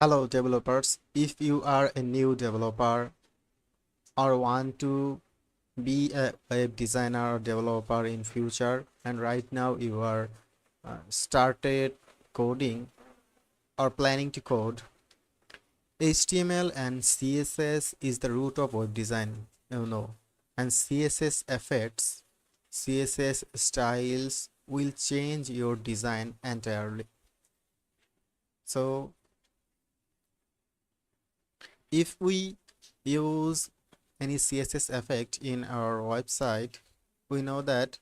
Hello developers, if you are a new developer or want to be a web designer or developer in future and right now you are started coding or planning to code, HTML and CSS is the root of web design, and CSS effects, CSS styles will change your design entirely. So if we use any CSS effect in our website, we know that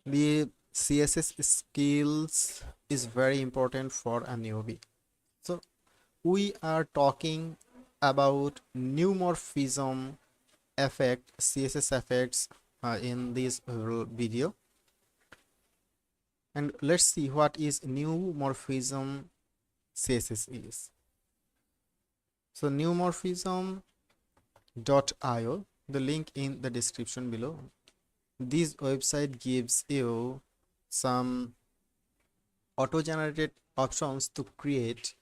the CSS skills is very important for a newbie. So we are talking about neumorphism effect, CSS effects in this video. And let's see what is neumorphism CSS is. So neumorphism.io, the link in the description below. This website gives you some auto-generated options to create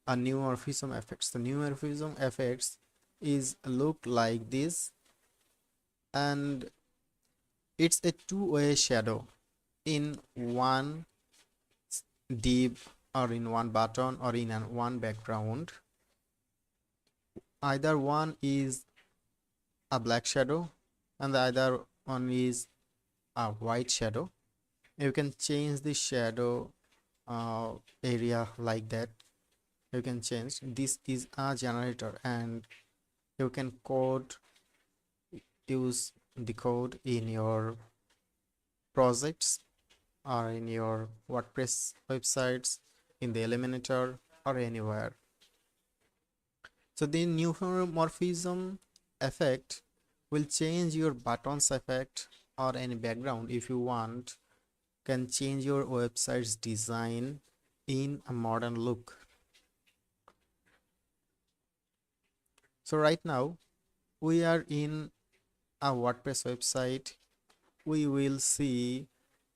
a neumorphism effects. The neumorphism effects is look like this, and it's a two-way shadow in one div or in one button or in one background. Either one is a black shadow and the other one is a white shadow. You can change the shadow area like that. You can change. This is a generator and you can use the code in your projects or in your WordPress websites, in the Elementor or anywhere. So the neumorphism effect will change your buttons effect or any background. If you want, can change your website's design in a modern look. So right now we are in a WordPress website. We will see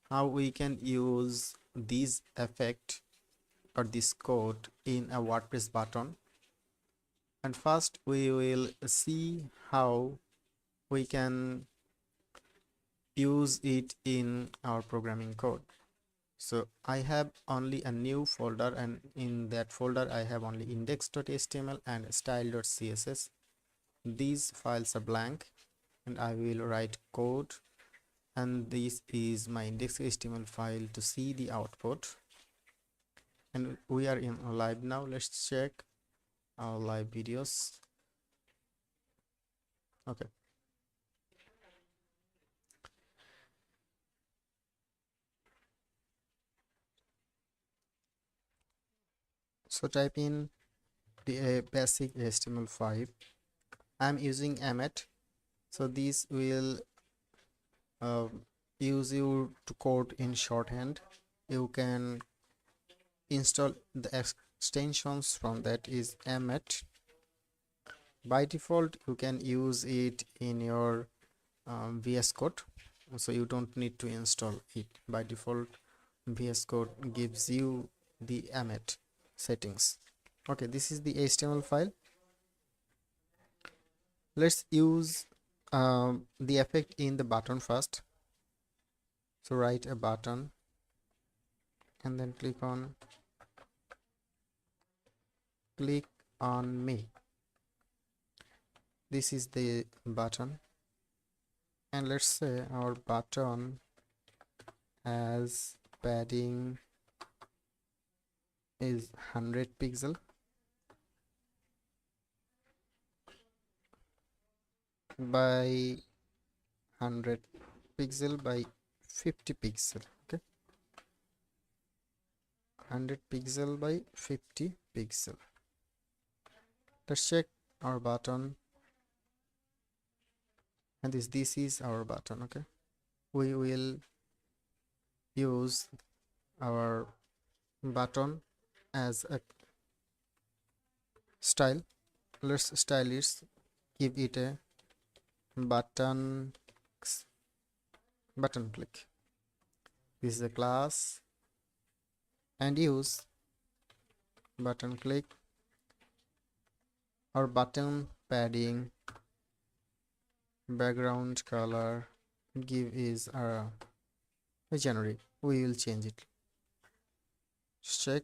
how we can use this effect or this code in a WordPress button. And first we will see how we can use it in our programming code. So I have only a new folder, and in that folder I have only index.html and style.css. These files are blank and I will write code, and this is my index.html file to see the output. And we are in live now. Let's check our live videos. Okay. So type in the basic HTML5. I'm using Emmet. So this will use you to code in shorthand. You can install the extensions from that is Emmet. By default you can use it in your VS Code, so you don't need to install it. By default VS Code gives you the Emmet settings. Okay, this is the HTML file. Let's use the effect in the button first. So write a button and then click on me. This is the button, and let's say our button has padding is 100 pixel by 100 pixel by 50 pixel. Okay, 100 pixel by 50 pixel. Let's check our button, and this is our button. Okay, we will use our button as a style. Let's style it, give it a button click. This is a class, and use button click. Our button padding, background color give is generic. We will change it. Just check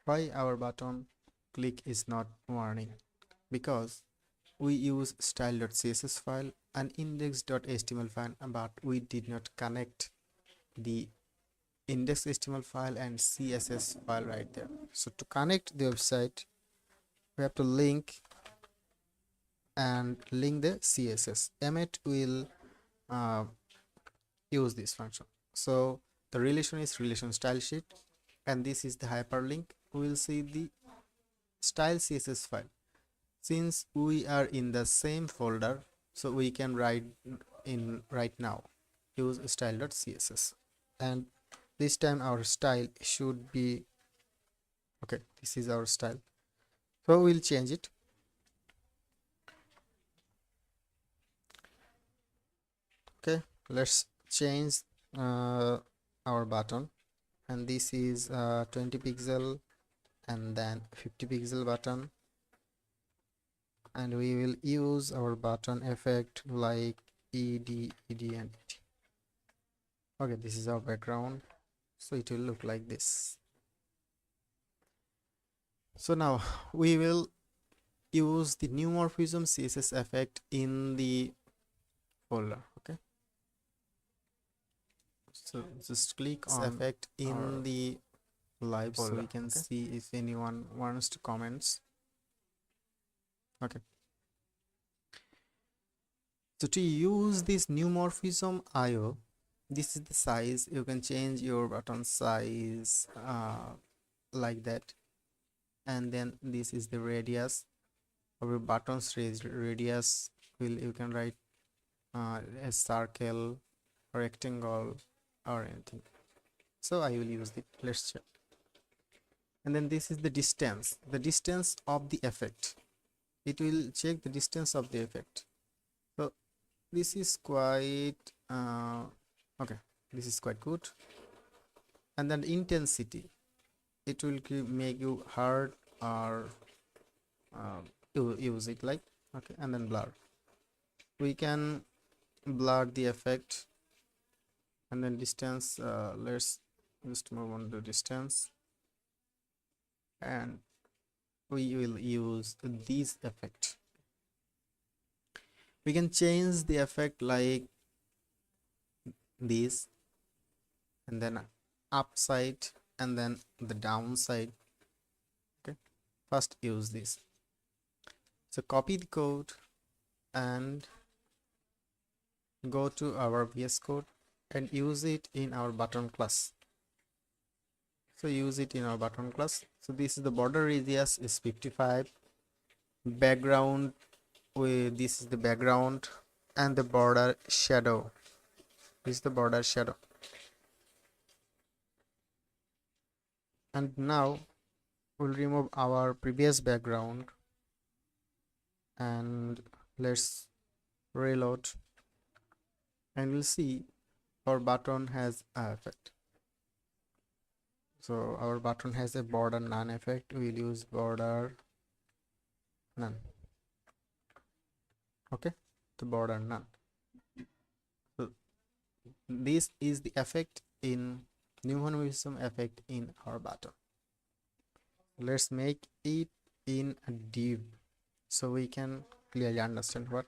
why our button click is not warning, because we use style.css file and index.html file, but we did not connect the index.html file and CSS file right there. So to connect the website, we have to link the CSS. Emmet will use this function. So the relation is relation style sheet, and this is the hyperlink. We will see the style CSS file. Since we are in the same folder, so we can write in right now use style.css, and this time our style should be okay. This is our style, so we'll change it. Okay, let's change our button, and this is 20 pixel and then 50 pixel button, and we will use our button effect like ed and et. Okay, this is our background, so it will look like this. So now we will use the Neumorphism CSS effect in the folder. Okay, so just click on effect in the live folder, so we can see if anyone wants to comments. Okay, so to use this Neumorphism IO, this is the size. You can change your button size like that, and then this is the radius of your button's radius. You can write a circle or rectangle or anything. So I will use it. Let's check. And then this is the distance of the effect. It will check the distance of the effect. So this is quite okay, this is quite good. And then intensity, it will make you hard or use it like okay. And then blur, we can blur the effect. And then distance, let's just move on to distance, and we will use this effect. We can change the effect like this, and then upside and then the downside. Okay, first use this. So copy the code and go to our VS Code and use it in our button class. So use it in our button class. So this is the border radius is 55, background with this is the background, and the border shadow, this is the border shadow. And now we'll remove our previous background and let's reload, and we'll see our button has an effect. So our button has a border none effect. We'll use border none. Okay, the border none. So this is the effect in Neumorphism effect in our button. Let's make it in a div so we can clearly understand what.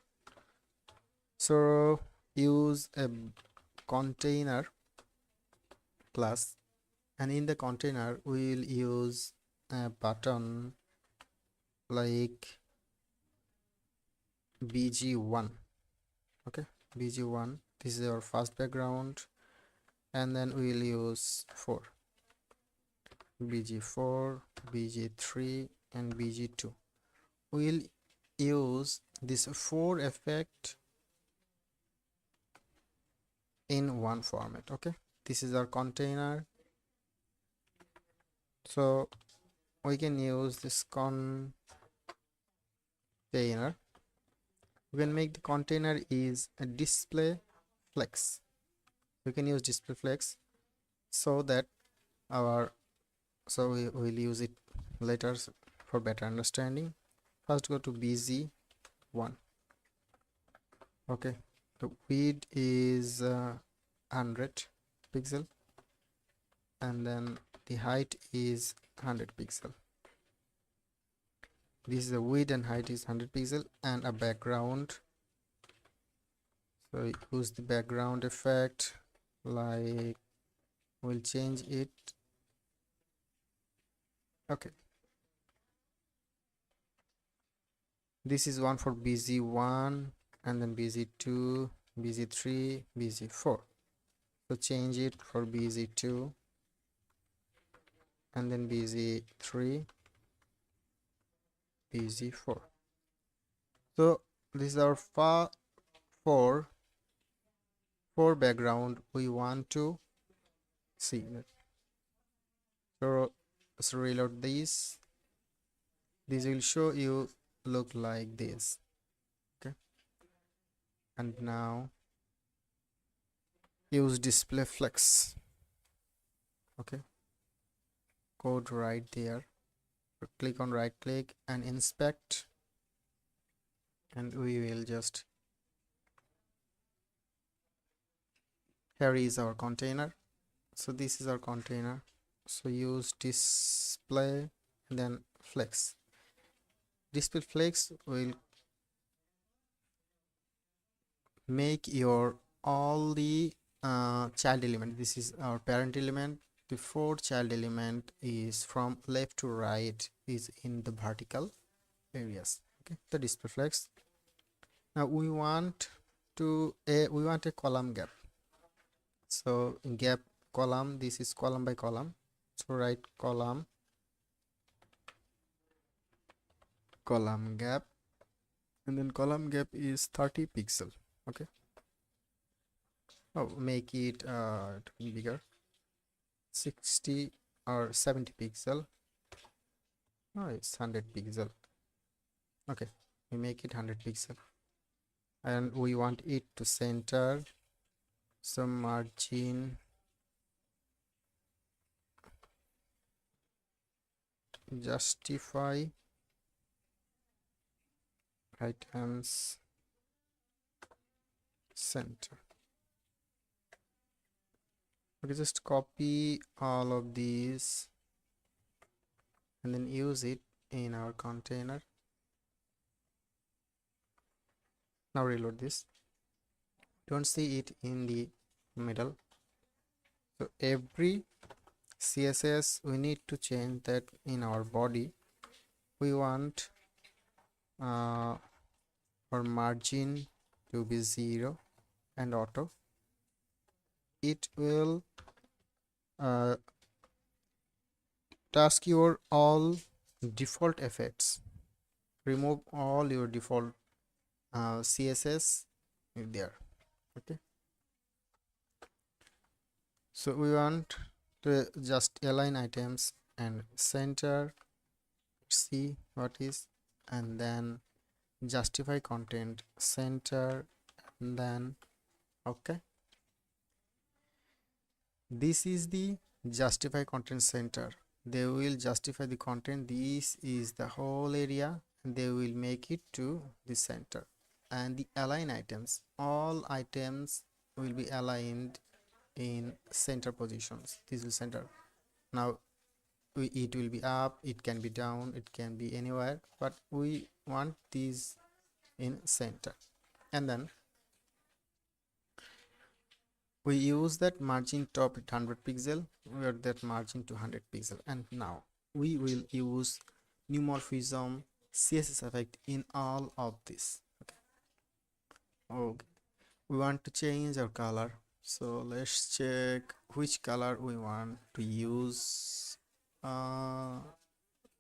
So use a container class, and in the container we will use a button like bg1. okay, bg1, this is our first background, and then we will use 4, bg4, bg3 and bg2. We'll use this 4 effect in one format. Okay, this is our container, so we can use this container. We can make the container is a display flex. We can use display flex. so that our we will use it later for better understanding. First go to BZ1. Okay, the width is 100 pixel, and then the height is 100 pixel. This is the width and height is 100 pixel, and a background. So use the background effect, like we'll change it. Okay, this is one for BZ1, and then BZ2, BZ3, BZ4. So change it for BZ2, and then BZ3, BZ4. So this is our four background we want to see. So let's reload this. This will show you look like this. Okay, and now use display flex. Okay, code right there. Click on right click and inspect, and we will just, here is our container. So this is our container. So use display and then flex. Display flex will make your all the child element. This is our parent element. The fourth child element is from left to right, is in the vertical areas. Okay, the display flex. Now we want a column gap. So gap column, this is column by column. So write column gap, and then column gap is 30 pixel. Okay, oh, make it bigger, 60 or 70 pixel. Oh, it's 100 pixel. Okay, we make it 100 pixel, and we want it to center. So margin justify items center. Okay, just copy all of these and then use it in our container. Now reload this. Don't see it in the middle. So every CSS we need to change that in our body. We want our margin to be 0 and auto. It will task your all default effects. Remove all your default CSS there. Okay, so we want to just align items and center, see what is, and then justify content center, and then okay, this is the justify content center. They will justify the content. This is the whole area, and they will make it to the center. And the align items, all items will be aligned in center positions. This will center. Now it will be up, it can be down, it can be anywhere, but we want these in center. And then we use that margin top at 100 pixel, where that margin to 100 pixel. And now we will use Neumorphism CSS effect in all of this. Okay, we want to change our color, so let's check which color we want to use.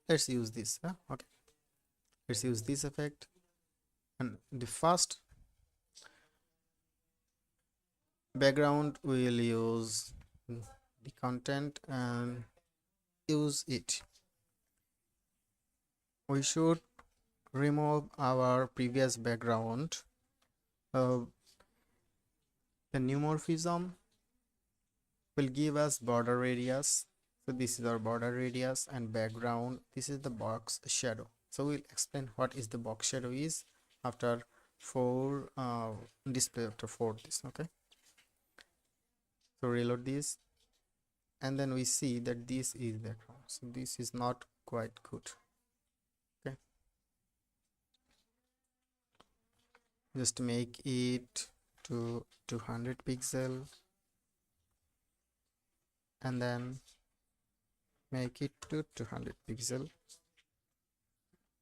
Let's use this. Okay, let's use this effect, and the first background we will use the content and use it. We should remove our previous background. The Neumorphism will give us border radius. So this is our border radius, and background, this is the box shadow. So we'll explain what is the box shadow is after four display after four this. Okay, so reload this, and then we see that this is background, so this is not quite good. Okay, just make it to 200 pixel, and then make it to 200 pixel,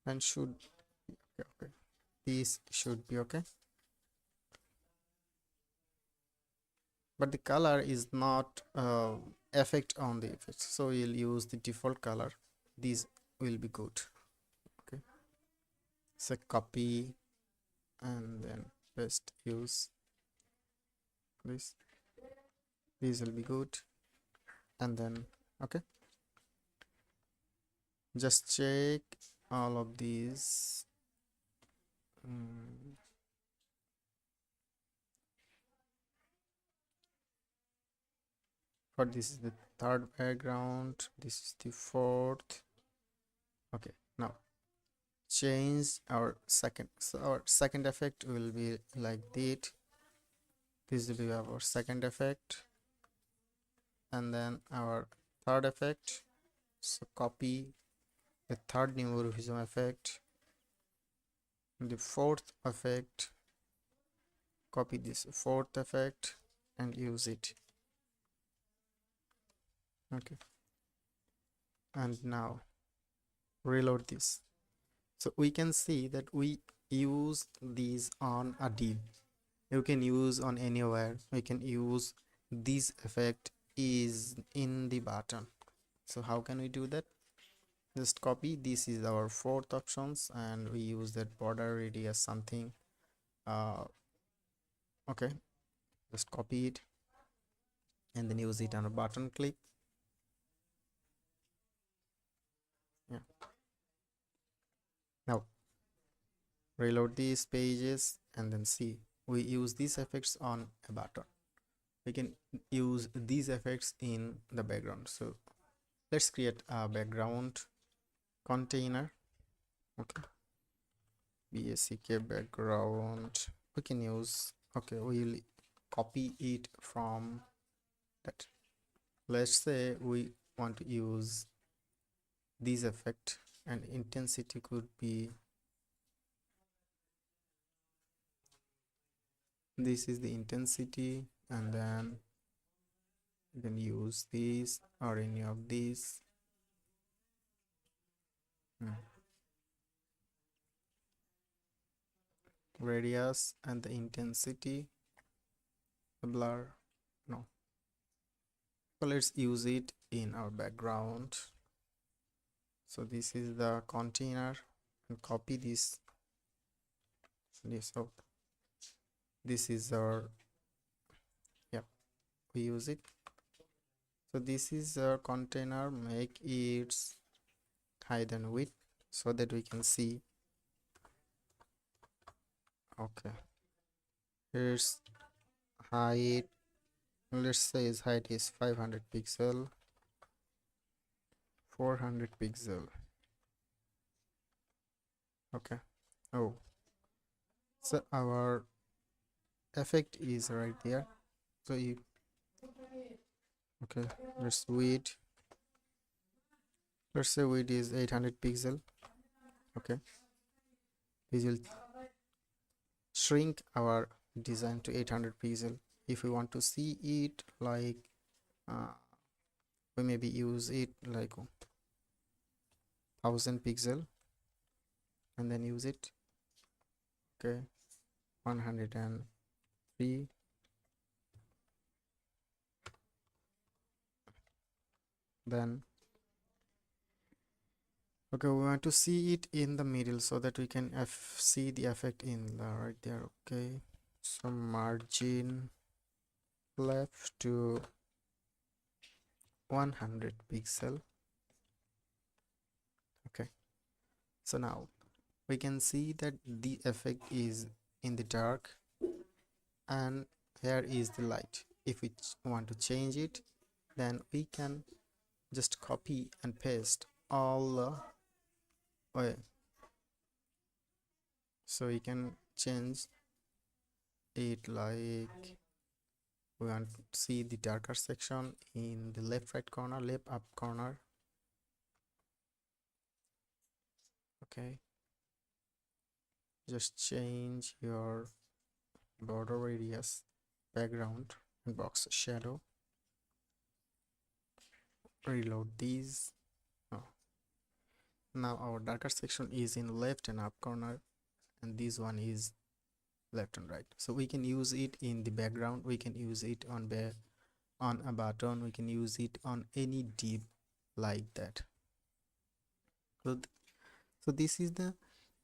and should be okay. This should be okay, but the color is not effect on the effect, so we'll use the default color. These will be good. Okay, so copy and then paste, use this. These will be good, and then okay, just check all of these. For this is the third background, this is the fourth. Okay, now change our second. So our second effect will be like that. This will be our second effect, and then our third effect. So copy the third Neumorphism effect, the fourth effect, copy this fourth effect and use it. Okay, and now reload this. So we can see that we use these on a div. You can use on anywhere. We can use this effect is in the button. So how can we do that? Just copy. This is our fourth options, and we use that border radius something. Okay, just copy it and then use it on a button click. Yeah, now reload these pages and then see we use these effects on a button. We can use these effects in the background. So let's create a background container. Okay, BACK background. We can use, okay, we'll copy it from that. Let's say we want to use this effect, and intensity could be, this is the intensity, and then you can use this or any of these. Radius and the intensity, the blur, no. So let's use it in our background. So this is the container, and copy this. So this is our, yep, we use it. So this is our container. Make its height and width so that we can see. Okay, here's height. Let's say its height is 500 pixel, 400 pixel. Okay, oh, so our effect is right there. So you, okay, let's width, let's say width is 800 pixel. Okay, this will shrink our design to 800 pixel. If we want to see it like we maybe use it like 1000 pixel and then use it. Okay, 103. Then okay, we want to see it in the middle so that we can see the effect in the right there. Okay, so margin left to 100 pixel. Okay, so now we can see that the effect is in the dark and here is the light. If we want to change it, then we can just copy and paste all the way. So we can change it like we want to see the darker section in the left right corner, left up corner. Okay, just change your border radius, background, and box shadow. Reload these. Oh. Now our darker section is in left and up corner, and this one is left and right. So we can use it in the background, we can use it on a button, we can use it on any div like that. So this is the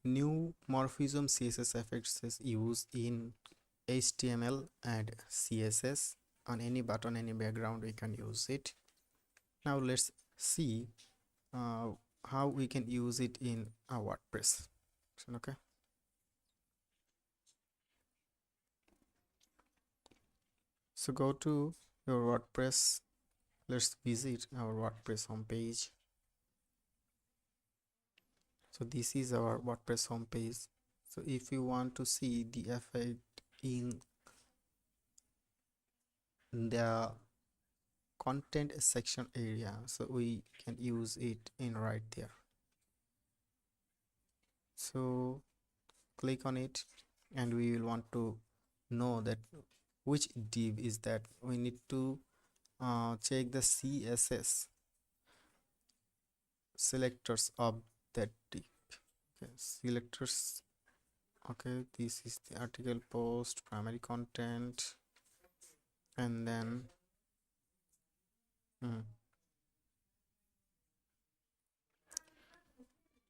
new morphism CSS effects is used in HTML and CSS. On any button, any background, we can use it. Now let's see how we can use it in a WordPress. Okay, so go to your WordPress. Let's visit our WordPress homepage. So this is our WordPress homepage. So if you want to see the effect in the content section area, so we can use it in right there. So click on it, and we will want to know that which div is that. We need to check the CSS selectors of that div. Okay, selectors. Okay, this is the article, post, primary content, and then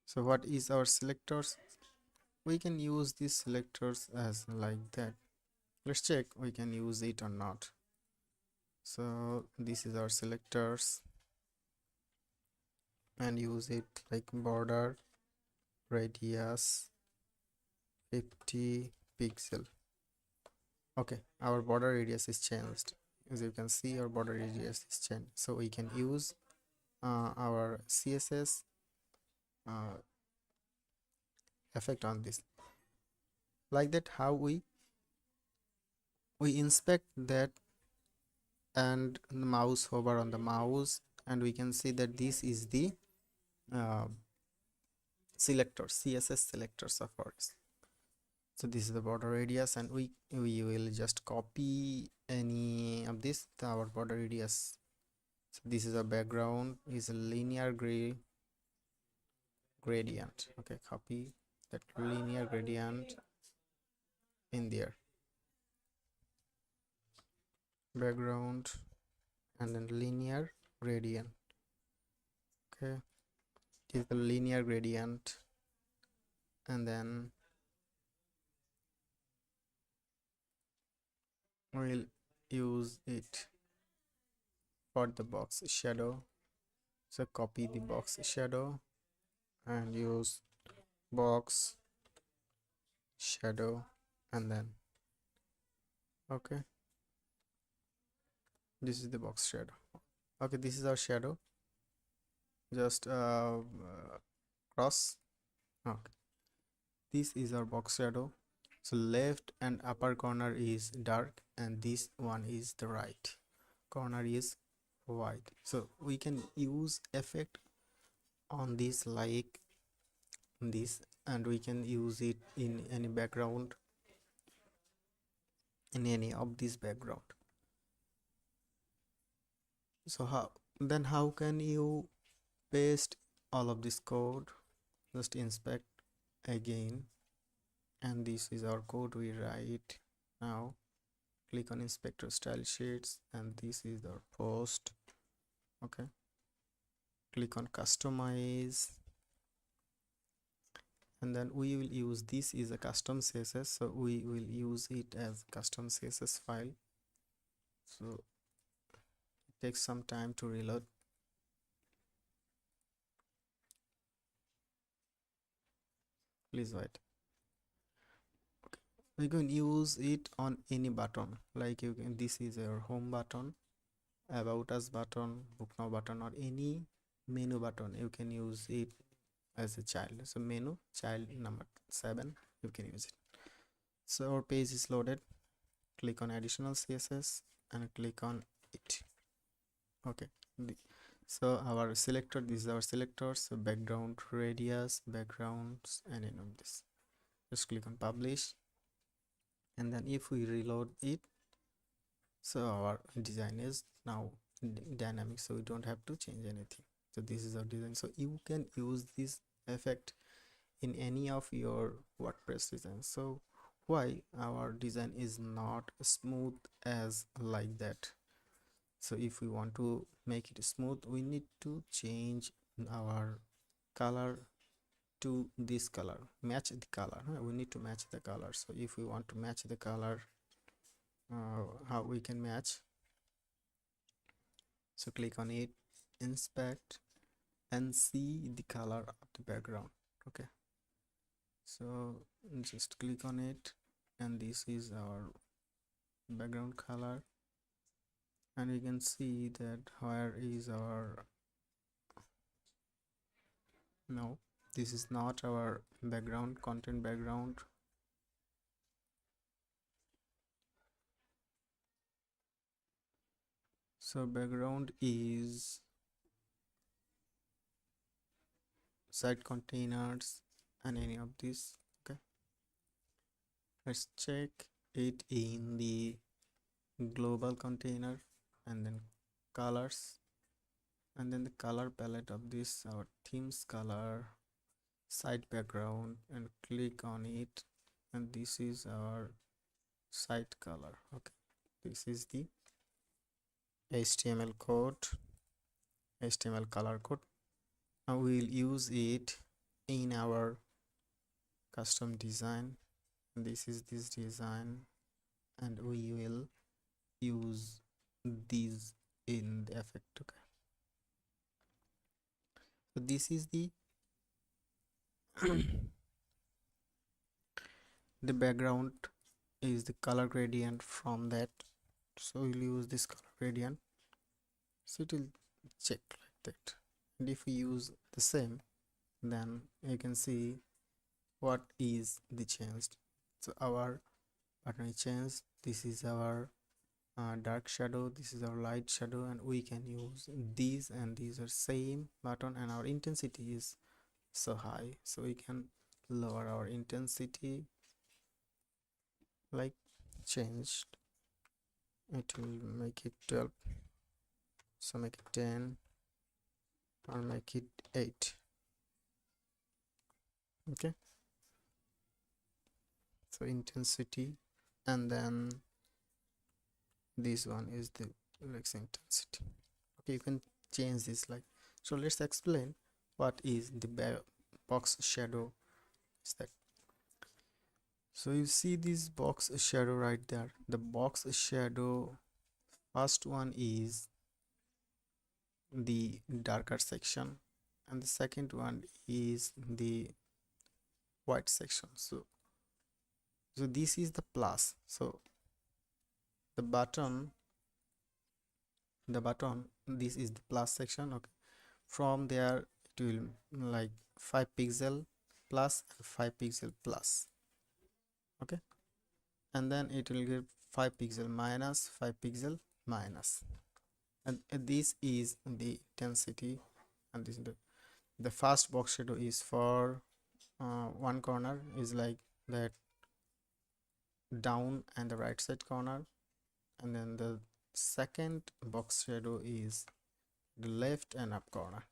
so what is our selectors? We can use these selectors as like that. Let's check we can use it or not. So this is our selectors, and use it like border radius 50 pixel. Okay, our border radius is changed. As you can see, our border radius is changed, so we can use our CSS effect on this like that. How we inspect that, and the mouse hover on the mouse, and we can see that this is the selectors, CSS selectors of ours. So this is the border radius, and we will just copy any of this, our border radius. So this is a background, is a linear gradient. Okay, copy that linear gradient in there, background, and then linear gradient. Okay, is the linear gradient, and then we'll use it for the box shadow. So copy the box shadow and use box shadow, and then okay, this is the box shadow. Okay, this is our shadow. Just cross. Okay, this is our box shadow. So left and upper corner is dark, and this one is the right corner is white. So we can use effect on this like this, and we can use it in any background, in any of this background. So how can you paste all of this code? Just inspect again, and this is our code we write. Now click on inspector style sheets, and this is our post. Okay, click on customize, and then we will use this is a custom CSS, so we will use it as custom CSS file. So it takes some time to reload. Please wait. Okay, we can use it on any button, like you can, this is your home button, about us button, book now button, or any menu button. You can use it as a child. So menu child number 7, you can use it. So our page is loaded. Click on additional CSS and click on it. Okay, so our selector, this is our selectors, so background, radius, backgrounds, and any of this. Just click on publish, and then if we reload it, so our design is now dynamic, so we don't have to change anything. So this is our design. So you can use this effect in any of your WordPress design. So why our design is not smooth as like that? So if we want to make it smooth, we need to change our color to this color, match the color. We need to match the color. So if we want to match the color, how we can match? So click on it, inspect, and see the color of the background. Okay, so just click on it, and this is our background color, and you can see that where is our, no, this is not our background, content background. So background is site containers and any of this. Okay, let's check it in the global container, and then colors, and then the color palette of this, our themes color, site background, and click on it, and this is our site color. Okay, this is the HTML code, HTML color code. Now we will use it in our custom design. This is this design, and we will use these in the effect. Okay, so this is the the background is the color gradient from that, so we'll use this color gradient, so it will check like that. And if we use the same, then you can see what is the changed. So our button is changed. This is our dark shadow, this is our light shadow, and we can use these, and these are same button, and our intensity is so high, so we can lower our intensity, like changed, it will make it 12, so make it 10, or make it 8. Okay, so intensity, and then this one is the like intensity. Okay, you can change this like so. Let's explain what is the box shadow is that. So you see this box shadow right there, the box shadow, first one is the darker section, and the second one is the white section. So this is the plus, so the button, this is the plus section. Okay, from there it will like 5 pixel plus and 5 pixel plus. Okay, and then it will give 5 pixel minus, 5 pixel minus, and this is the intensity, and this is the first box shadow is for one corner is like that down and the right side corner, and then the second box shadow is the left and up corner.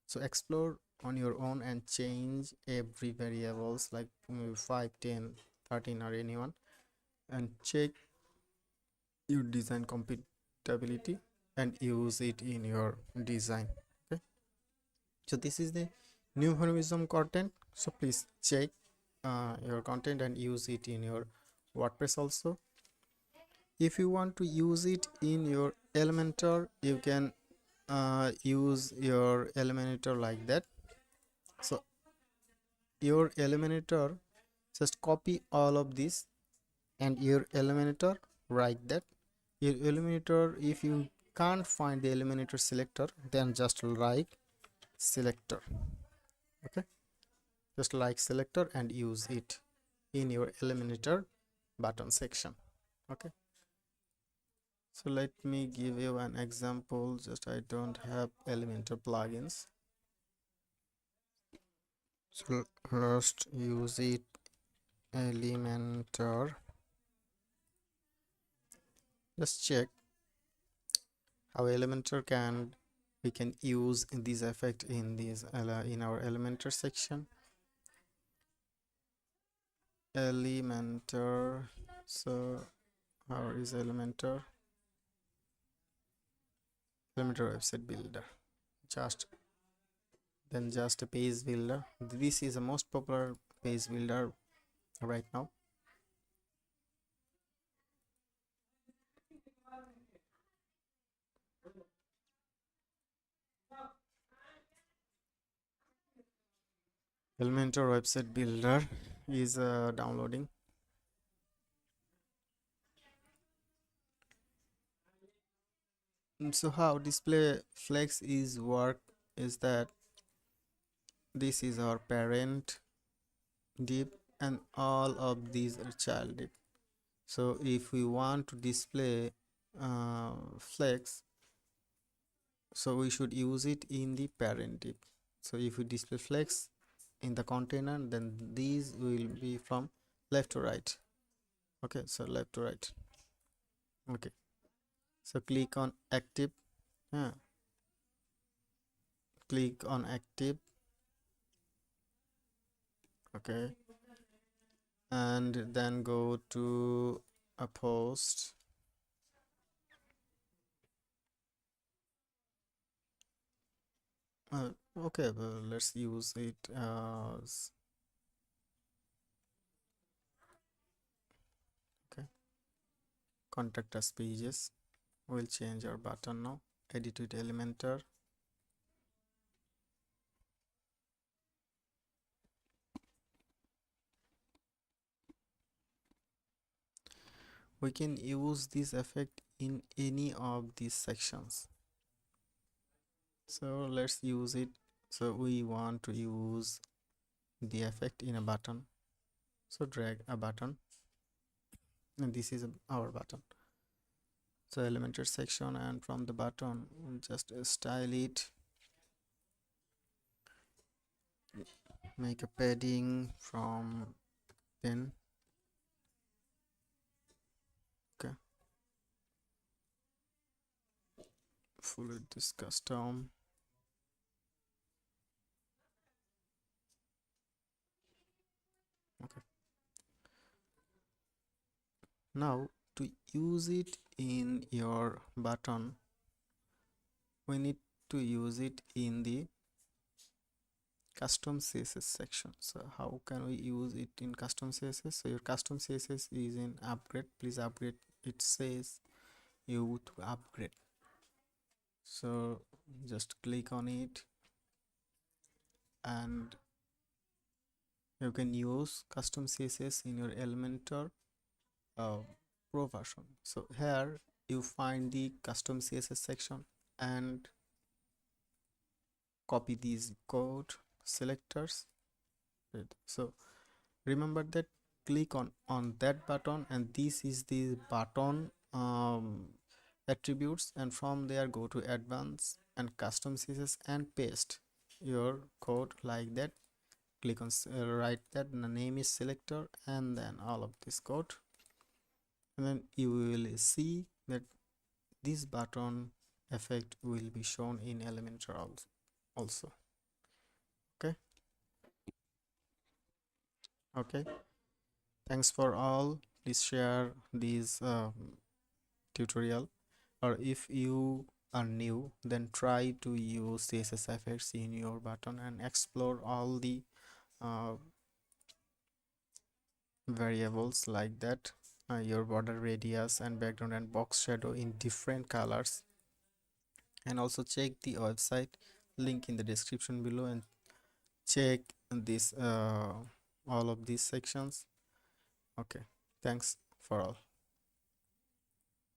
So explore on your own and change every variables like 5, 10, 13, or anyone, and check your design compatibility and use it in your design. Okay, so this is the Neumorphism content, so please check your content and use it in your WordPress also. If you want to use it in your Elementor, you can use your Elementor like that. So your Elementor, just copy all of this, and your Elementor write that, Elementor, if you can't find the Elementor selector, then just like selector. Okay, just like selector and use it in your Elementor button section. Okay, so let me give you an example. Just I don't have Elementor plugins, so first use it Elementor. Just check how Elementor we can use this effect in in our Elementor section. Elementor, so how is Elementor website builder, just a page builder. This is the most popular page builder right now. Elementor website builder is downloading. So how display flex is work is that this is our parent div and all of these are child div. So if we want to display flex, so we should use it in the parent div. So if we display flex in the container, then these will be from left to right. Okay, so left to right. Okay, so click on active. Click on active. Okay, and then go to a post. Okay, well, let's use it as contact us pages. We'll change our button now. Edit with Elementor. We can use this effect in any of these sections. So let's use it. So we want to use the effect in a button. So drag a button, and this is our button. So Elementor section, and from the button, just style it. Make a padding from 10. Okay. Fully this custom. Okay. Now to use it in your button, we need to use it in the custom CSS section. So how can we use it in custom CSS? So your custom CSS is in upgrade. Please upgrade. It says you to upgrade. So just click on it, and you can use custom CSS in your Elementor Pro version. So here you find the custom CSS section and copy these code selectors. So remember that click on that button, and this is the button attributes, and from there go to advanced and custom CSS and paste your code like that. Click on write that the name is selector and then all of this code, and then you will see that this button effect will be shown in Elementor also. Okay, thanks for all. Please share this tutorial, or if you are new, then try to use CSS effects in your button and explore all the uh, variables like that, your border radius and background and box shadow in different colors. And also check the website link in the description below and check this all of these sections. Okay, thanks for all.